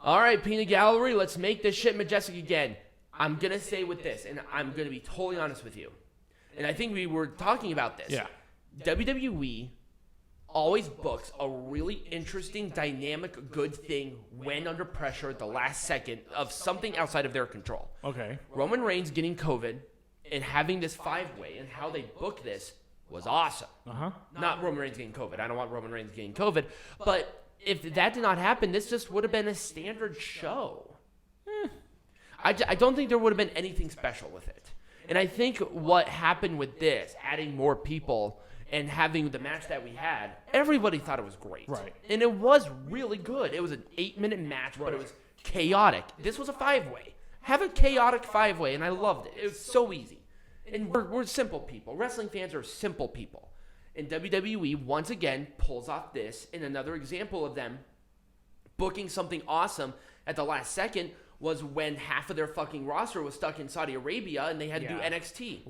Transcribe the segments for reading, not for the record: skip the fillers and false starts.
All right, Peanut Gallery, let's make this shit majestic again. I'm going to say with this, and I'm going to be totally honest with you. And I think we were talking about this. Yeah. WWE always books a really interesting, dynamic, good thing when under pressure at the last second of something outside of their control. Okay. Roman Reigns getting COVID and having this 5-way and how they book this was awesome. Uh-huh. Not Roman Reigns getting COVID. I don't want Roman Reigns getting COVID. But if that did not happen, this just would have been a standard show. I don't think there would have been anything special with it. And I think what happened with this, adding more people and having the match that we had, everybody thought it was great. Right. And it was really good. It was an 8-minute match, but it was chaotic. This was a 5-way. Have a chaotic 5-way, and I loved it. It was so easy. And we're simple people. Wrestling fans are simple people. And WWE, once again, pulls off this. And another example of them booking something awesome at the last second was when half of their fucking roster was stuck in Saudi Arabia and they had to do NXT.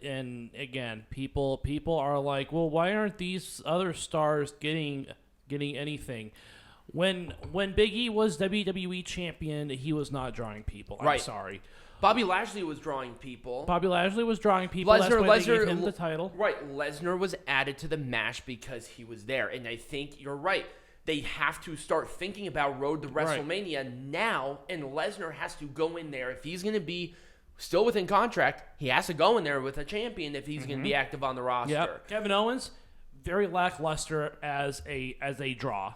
And again, people are like, well, why aren't these other stars getting anything? When Big E was WWE champion, he was not drawing people. I'm sorry. Bobby Lashley was drawing people. Lesnar, that's why they gave him the title. Right. Lesnar was added to the match because he was there. And I think you're right. They have to start thinking about Road to WrestleMania now, and Lesnar has to go in there. If he's going to be still within contract, he has to go in there with a champion if he's going to be active on the roster. Yep. Kevin Owens, very lackluster as a draw.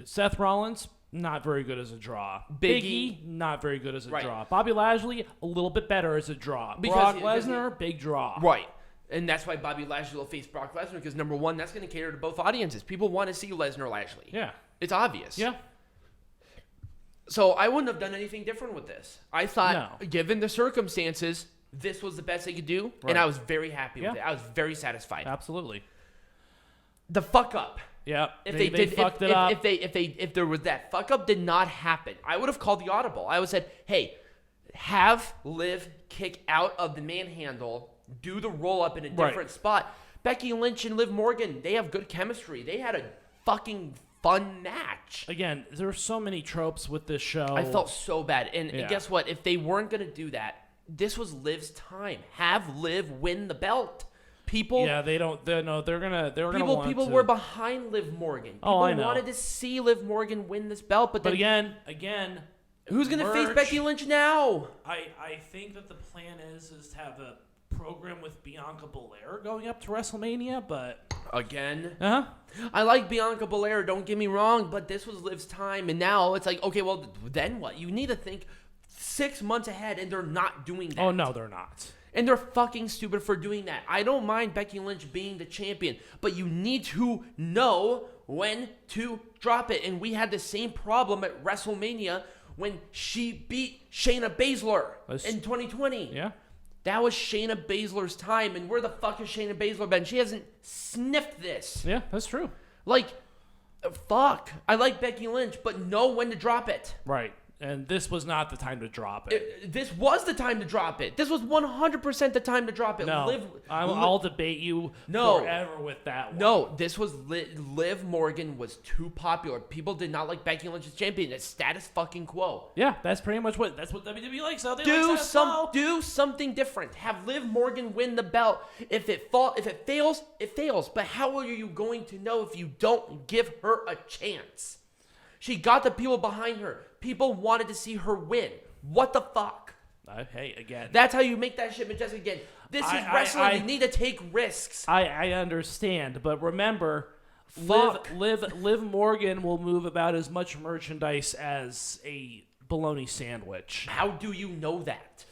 Seth Rollins, not very good as a draw. Big E, not very good as a draw. Bobby Lashley, a little bit better as a draw. Brock Lesnar, big draw. Right. And that's why Bobby Lashley will face Brock Lesnar, because number one, that's going to cater to both audiences. People want to see Lesnar Lashley. Yeah. It's obvious. Yeah. So I wouldn't have done anything different with this. I thought, given the circumstances, this was the best they could do, and I was very happy with it. I was very satisfied. Absolutely. The fuck up. Yeah. If fucked it up. If there was that fuck up did not happen, I would have called the audible. I would have said, hey, have Liv kick out of the manhandle, do the roll-up in a different spot. Becky Lynch and Liv Morgan, they have good chemistry. They had a fucking fun match. Again, there are so many tropes with this show. I felt so bad. And guess what? If they weren't going to do that, this was Liv's time. Have Liv win the belt. People... Yeah, they're gonna want People to... were behind Liv Morgan. People I know. wanted to see Liv Morgan win this belt, but again... Who's going to face Becky Lynch now? I think that the plan is to have a program with Bianca Belair going up to WrestleMania, but... Again? Uh-huh. I like Bianca Belair, don't get me wrong, but this was Liv's time, and now it's like, okay, well, then what? You need to think 6 months ahead, and they're not doing that. Oh, no, they're not. And they're fucking stupid for doing that. I don't mind Becky Lynch being the champion, but you need to know when to drop it. And we had the same problem at WrestleMania when she beat Shayna Baszler in 2020. Yeah. That was Shayna Baszler's time, and where the fuck has Shayna Baszler been? She hasn't sniffed this. Yeah, that's true. Like, fuck. I like Becky Lynch, but know when to drop it. Right. And this was not the time to drop it. This was the time to drop it. This was 100% the time to drop it. No, I'll debate you forever with that one. No, this was Liv Morgan was too popular. People did not like Becky Lynch as champion. It's status fucking quo. Yeah, that's pretty much what WWE likes. So do something different. Have Liv Morgan win the belt. If it fails, it fails. But how are you going to know if you don't give her a chance? She got the people behind her. People wanted to see her win. What the fuck? Hey, again. That's how you make that shit majestic again. This is wrestling. You need to take risks. I understand, but remember, Liv Morgan will move about as much merchandise as a bologna sandwich. How do you know that?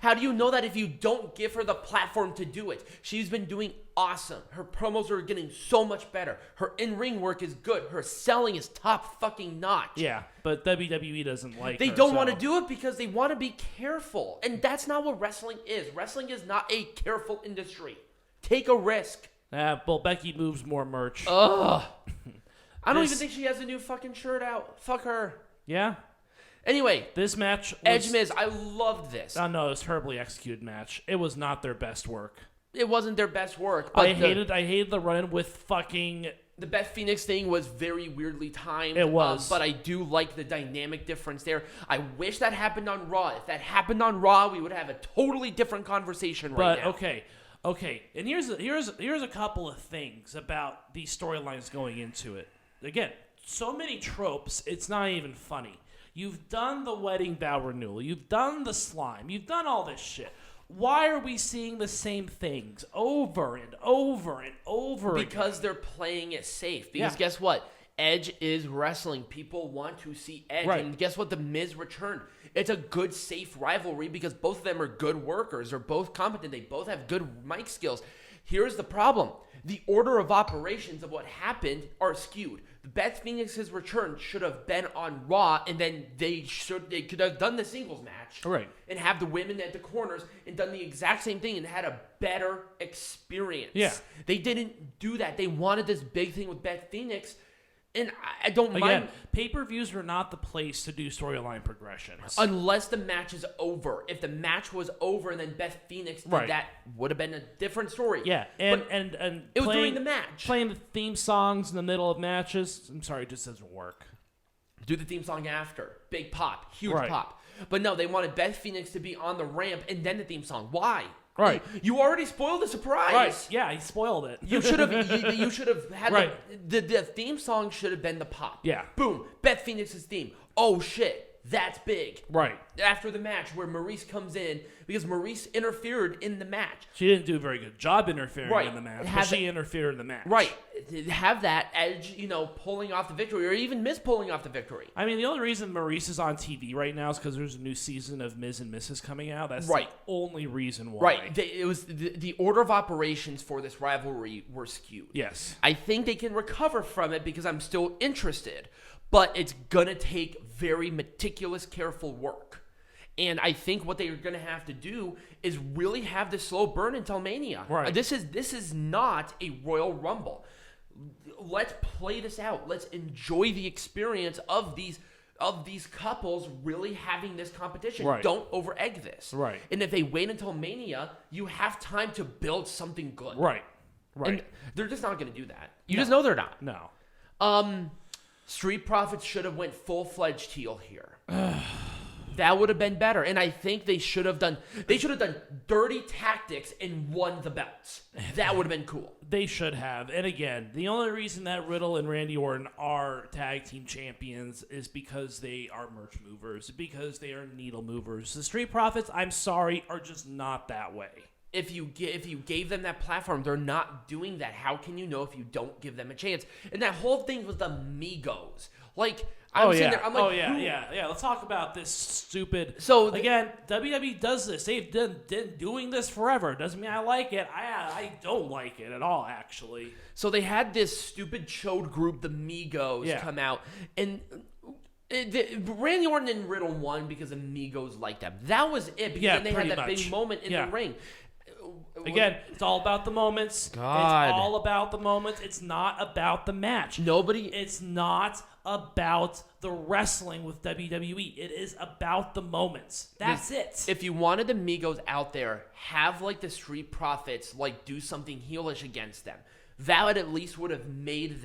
How do you know that if you don't give her the platform to do it? She's been doing awesome. Her promos are getting so much better. Her in-ring work is good. Her selling is top fucking notch. Yeah, but WWE doesn't like They don't want to do it because they want to be careful. And that's not what wrestling is. Wrestling is not a careful industry. Take a risk. Well, Becky moves more merch. Ugh. I don't even think she has a new fucking shirt out. Fuck her. Yeah. Anyway, this match was... Edge Miz, I loved this. Oh, no, it was a terribly executed match. It was not their best work. It wasn't their best work. But I hated the run with fucking The Beth Phoenix thing was very weirdly timed. It was. But I do like the dynamic difference there. I wish that happened on Raw. If that happened on Raw, we would have a totally different conversation right now. But, okay. And here's a couple of things about these storylines going into it. Again, so many tropes, it's not even funny. You've done the wedding vow renewal. You've done the slime. You've done all this shit. Why are we seeing the same things over and over and over again? Because they're playing it safe. Because guess what? Edge is wrestling. People want to see Edge. Right. And guess what? The Miz returned. It's a good, safe rivalry because both of them are good workers. They're both competent. They both have good mic skills. Here's the problem. The order of operations of what happened are skewed. Beth Phoenix's return should have been on Raw, and then they could have done the singles match, right, and have the women at the corners and done the exact same thing and had a better experience. Yeah, they didn't do that. They wanted this big thing with Beth Phoenix, and I don't mind. Again, pay-per-views are not the place to do storyline progressions unless the match is over. If the match was over and then Beth Phoenix did that, would have been a different story. Yeah, and it was during the match. Playing the theme songs in the middle of matches, I'm sorry, it just doesn't work. Do the theme song after. Big pop. Huge pop. But no, they wanted Beth Phoenix to be on the ramp and then the theme song. Why? Right. You already spoiled the surprise. Right. Yeah, he spoiled it. You should have had the theme song should have been the pop. Yeah. Boom. Beth Phoenix's theme. Oh shit. That's big. Right. After the match where Maurice comes in because Maurice interfered in the match. She didn't do a very good job interfering in the match, but she interfered in the match. Right. Have that Edge, pulling off the victory or even Miz pulling off the victory. I mean, the only reason Maurice is on TV right now is because there's a new season of Miz and Mrs. coming out. That's the only reason why. Right. It was the order of operations for this rivalry were skewed. Yes. I think they can recover from it because I'm still interested. But it's going to take very meticulous, careful work. And I think what they're going to have to do is really have this slow burn until Mania. Right. This is not a Royal Rumble. Let's play this out. Let's enjoy the experience of these couples really having this competition. Right. Don't over-egg this. Right. And if they wait until Mania, you have time to build something good. Right. Right. And they're just not going to do that. You just know they're not. No. Street Profits should have went full-fledged heel here. That would have been better. And I think they should have done dirty tactics and won the belts. That would have been cool. They should have. And again, the only reason that Riddle and Randy Orton are tag team champions is because they are merch movers, because they are needle movers. The Street Profits, I'm sorry, are just not that way. If you gave them that platform, they're not doing that. How can you know if you don't give them a chance? And that whole thing was the Migos. Like, I'm sitting there, I'm like, yeah. Let's talk about this stupid. So again, WWE does this. They've been doing this forever. Doesn't mean I like it. I don't like it at all, actually. So they had this stupid chode group, the Migos, come out, and Randy Orton and Riddle won because the Migos liked them. That was it. Because then they had that big moment in the ring. Again, it's all about the moments. God. It's all about the moments. It's not about the match. It's not about the wrestling with WWE. It is about the moments. That's it. If you wanted the Migos out there, have like the Street Profits do something heelish against them. That at least would have made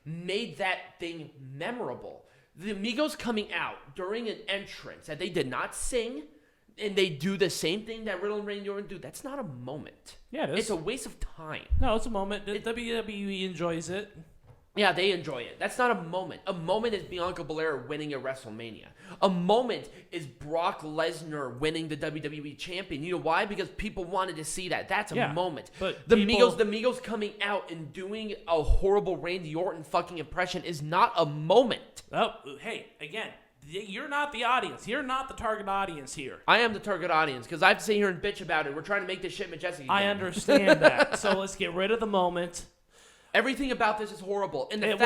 made that thing memorable. The Migos coming out during an entrance that they did not sing. And they do the same thing that Riddle and Randy Orton do. That's not a moment. Yeah, it is. It's a waste of time. No, it's a moment. WWE enjoys it. Yeah, they enjoy it. That's not a moment. A moment is Bianca Belair winning at WrestleMania. A moment is Brock Lesnar winning the WWE champion. You know why? Because people wanted to see that. That's a moment. But the Migos coming out and doing a horrible Randy Orton fucking impression is not a moment. Oh, hey, again. You're not the audience. You're not the target audience here. I am the target audience because I have to sit here and bitch about it. We're trying to make this shit majestic again. I understand that. So let's get rid of the moment. Everything about this is horrible. And the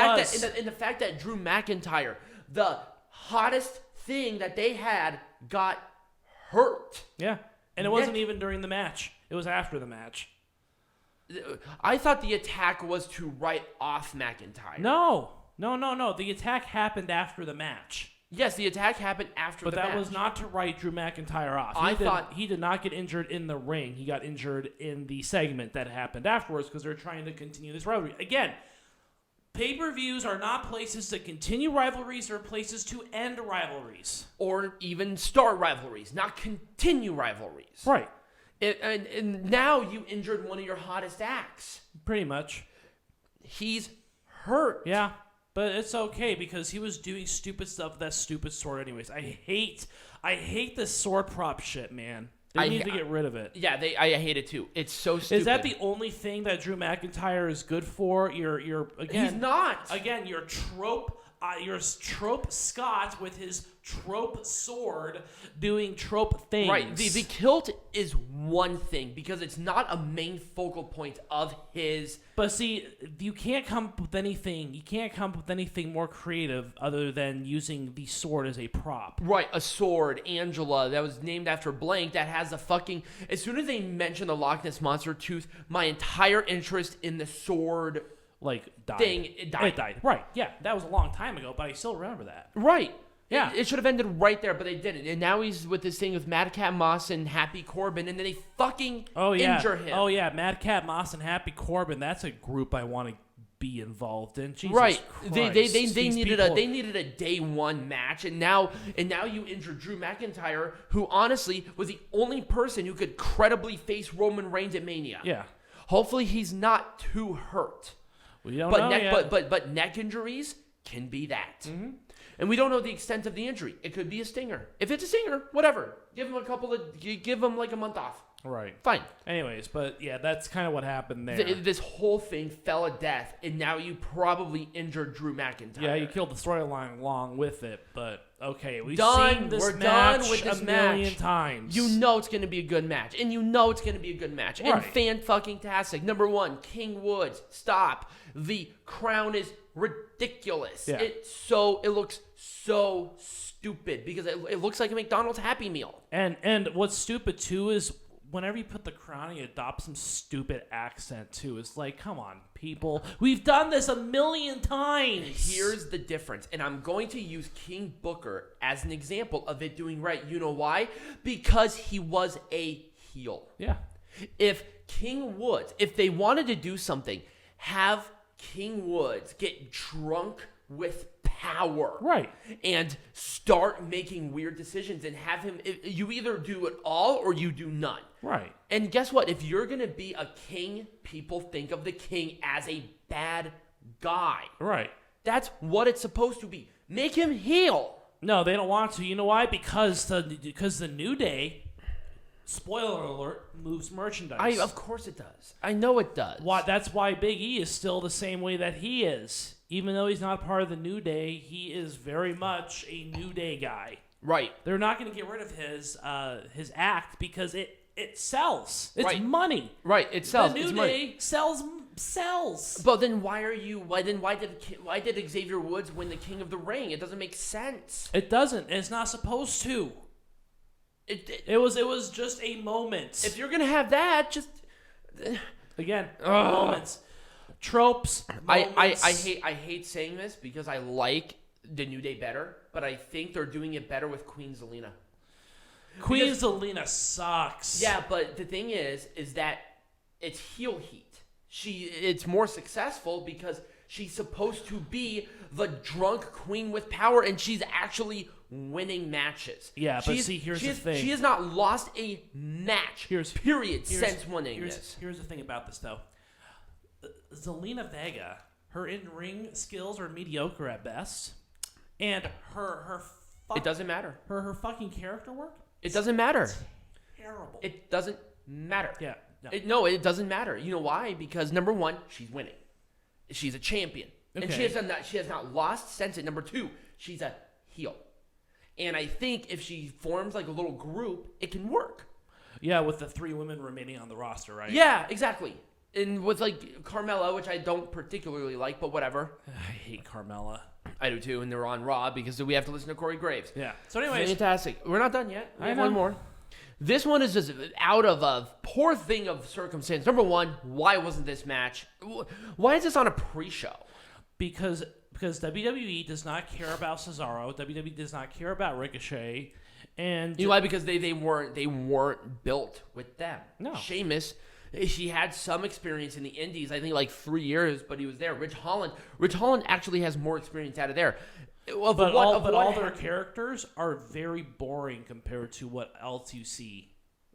fact that Drew McIntyre, the hottest thing that they had, got hurt. Yeah. And it wasn't even during the match. It was after the match. I thought the attack was to write off McIntyre. No. The attack happened after the match. Yes, the attack happened after But the match. that was not to write Drew McIntyre off. He did not get injured in the ring. He got injured in the segment that happened afterwards because they're trying to continue this rivalry. Again, pay-per-views are not places to continue rivalries, they're places to end rivalries. Or even start rivalries, not continue rivalries. Right. And now you injured one of your hottest acts. Pretty much. He's hurt. Yeah. But it's okay because he was doing stupid stuff with that stupid sword anyways. I hate the sword prop shit, man. They need to get rid of it. Yeah, I hate it too. It's so stupid. Is that the only thing that Drew McIntyre is good for? You're again. He's not. Again, you're trope Scott with his trope sword doing trope things. Right. The kilt is one thing because it's not a main focal point of his. But see, you can't come up with anything. You can't come up with anything more creative other than using the sword as a prop. Right, a sword, Angela, that was named after blank, that has a fucking. As soon as they mention the Loch Ness Monster tooth, my entire interest in the sword died. It died. Right. Yeah, that was a long time ago, but I still remember that. Right. Yeah. It should have ended right there, but they didn't. And now he's with this thing with Madcap Moss and Happy Corbin, and then they fucking injure him. Oh, yeah. Madcap Moss and Happy Corbin, that's a group I want to be involved in. Jesus right. Christ. They needed a day one match, and now you injured Drew McIntyre, who honestly was the only person who could credibly face Roman Reigns at Mania. Yeah. Hopefully he's not too hurt. We don't know yet. But neck injuries can be that. Mm-hmm. And we don't know the extent of the injury. It could be a stinger. If it's a stinger, whatever. Give him like a month off. Right. Fine. Anyways, but yeah, that's kind of what happened there. This whole thing fell at death, and now you probably injured Drew McIntyre. Yeah, you killed the storyline along with it, but okay, we've done. seen this We're match done with this a million match. times. You know it's going to be a good match, and you know it's going to be a good match. Right. And fan-fucking-tastic. Number one, King Woods, stop. The crown is ridiculous. Yeah. It looks so stupid because it looks like a McDonald's Happy Meal. And what's stupid too is whenever you put the crown, you adopt some stupid accent too. It's like, come on, people. We've done this a million times. Here's the difference, and I'm going to use King Booker as an example of it doing right. You know why? Because he was a heel. Yeah. If King Woods, if they wanted to do something, have King Woods get drunk with power. Right. And start making weird decisions and have him, you either do it all or you do none. Right. And guess what? If you're going to be a king, people think of the king as a bad guy. Right. That's what it's supposed to be. Make him heel. No, they don't want to. You know why? Because the New Day, spoiler alert, moves merchandise. Of course it does. I know it does. That's why Big E is still the same way that he is. Even though he's not part of the New Day, he is very much a New Day guy. Right. They're not going to get rid of his act because it sells. It's right. money. Right. It sells. The New it's Day money. sells. But then why did Xavier Woods win the King of the Ring? It doesn't make sense. It doesn't. It's not supposed to. It was just a moment. If you're gonna have that, just again moments, tropes. Moments. I hate saying this because I like the New Day better, but I think they're doing it better with Queen Zelina. Queen Zelina sucks. Yeah, but the thing is that it's heel heat. It's more successful because she's supposed to be the drunk queen with power, and she's actually winning matches. Yeah, but see, here's the thing. She has not lost a match, since winning this. Here's the thing about this, though. Zelina Vega, her in-ring skills are mediocre at best, and it doesn't matter. Her fucking character work? It doesn't matter. Terrible. It doesn't matter. Yeah. No. It doesn't matter. You know why? Because number one, she's winning. She's a champion. Okay. And she has not lost since it. Number two, she's a heel. And I think if she forms like a little group, it can work. Yeah, with the 3 women remaining on the roster, right? Yeah, exactly. And with like Carmella, which I don't particularly like, but whatever. I hate Carmella. I do too, and they're on Raw because we have to listen to Corey Graves. Yeah. So anyways. Fantastic. We're not done yet. We have know. one more. This one is just out of a poor thing of circumstance. Number one, why wasn't this match? Why is this on a pre-show? Because Because WWE does not care about Cesaro. WWE does not care about Ricochet. And you know why? Because they weren't built with them. No. Sheamus, he had some experience in the Indies. I think like 3 years, but he was there. Rich Holland actually has more experience out of there. But all their characters are very boring compared to what else you see,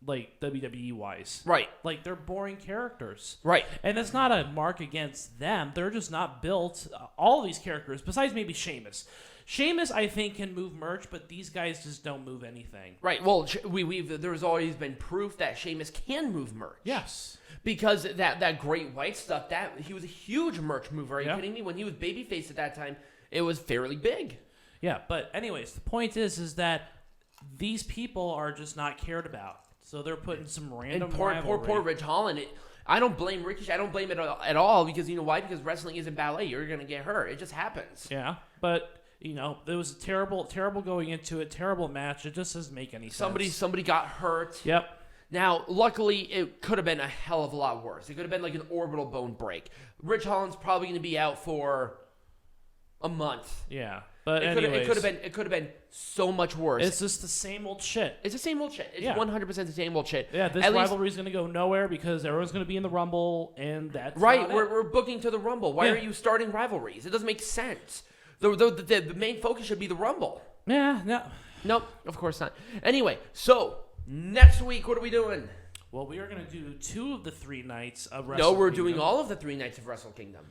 like WWE wise. Right. Like they're boring characters. Right. And it's not a mark against them. They're just not built. All these characters, besides maybe Sheamus. Sheamus, I think, can move merch, but these guys just don't move anything. Right. Well, there's always been proof that Sheamus can move merch. Yes. Because that Great White stuff, that he was a huge merch mover. Are you kidding me? When he was babyface at that time, it was fairly big. Yeah, but anyways, the point is that these people are just not cared about. So they're putting some random poor Rich Holland. I don't blame Ricochet. I don't blame it at all because you know why? Because wrestling isn't ballet. You're gonna get hurt. It just happens. Yeah, but. You know, it was terrible going into it. Terrible match. It just doesn't make any sense. Somebody got hurt. Yep. Now, luckily, it could have been a hell of a lot worse. It could have been like an orbital bone break. Rich Holland's probably going to be out for a month. Yeah, but it could have been so much worse. It's just the same old shit. It's the same old shit. It's 100% the same old shit. Yeah, this rivalry is going to go nowhere because everyone's going to be in the Rumble, and that's right. Not We're booking to the Rumble. Why are you starting rivalries? It doesn't make sense. The main focus should be the Rumble. Yeah, no. Nope, of course not. Anyway, so next week, what are we doing? Well, we are going to do 2 of the 3 nights of No, Wrestle we're Kingdom. doing all of the 3 nights of Wrestle Kingdom.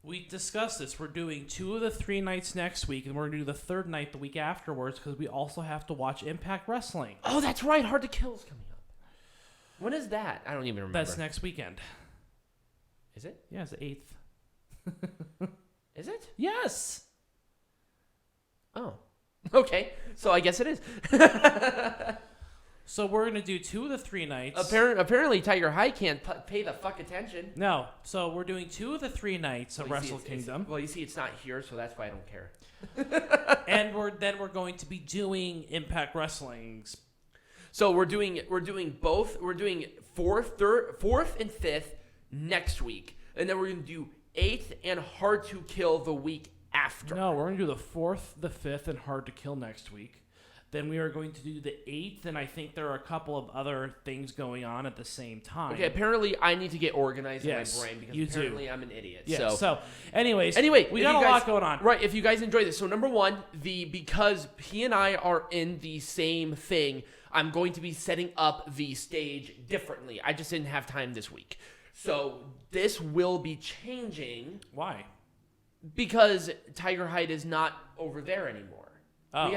We discussed this. We're doing 2 of the 3 nights next week, and we're going to do the 3rd night the week afterwards because we also have to watch Impact Wrestling. Oh, that's right. Hard to Kill is coming up. When is that? I don't even remember. That's next weekend. Is it? Yeah, it's the 8th. Is it? Yes. Oh. Okay. So I guess it is. So we're going to do 2 of the 3 nights. Apparently Tiger High can't pay the fuck attention. No. So we're doing 2 of the 3 nights of Wrestle Kingdom. Well, you see, it's not here, so that's why I don't care. And we're going to be doing Impact Wrestling's. So we're doing both. We're doing 4th and 5th next week, and then we're going to do 8th and Hard to Kill the week after. No, we're going to do the 4th, the 5th, and Hard to Kill next week. Then we are going to do the 8th, and I think there are a couple of other things going on at the same time. Okay, apparently I need to get organized in my brain you because apparently I'm an idiot. Yeah, so anyway, we got a lot going on. Right, if you guys enjoy this. So number 1, because he and I are in the same thing, I'm going to be setting up the stage differently. I just didn't have time this week. So this will be changing. Why? Because Tiger Hyde is not over there anymore. Oh.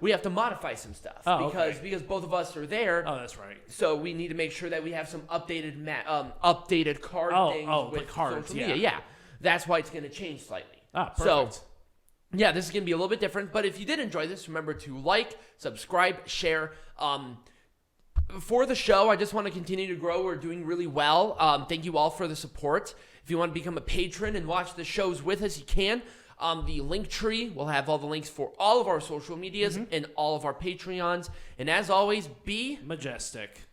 We have to modify some stuff because both of us are there. Oh, that's right. So we need to make sure that we have some updated card things with the cards, social media. Yeah, that's why it's going to change slightly. Ah, perfect. So yeah, this is going to be a little bit different. But if you did enjoy this, remember to like, subscribe, share. For the show, I just want to continue to grow. We're doing really well. Thank you all for the support. If you want to become a patron and watch the shows with us, you can. The link tree will have all the links for all of our social medias and all of our Patreons. And as always, be majestic.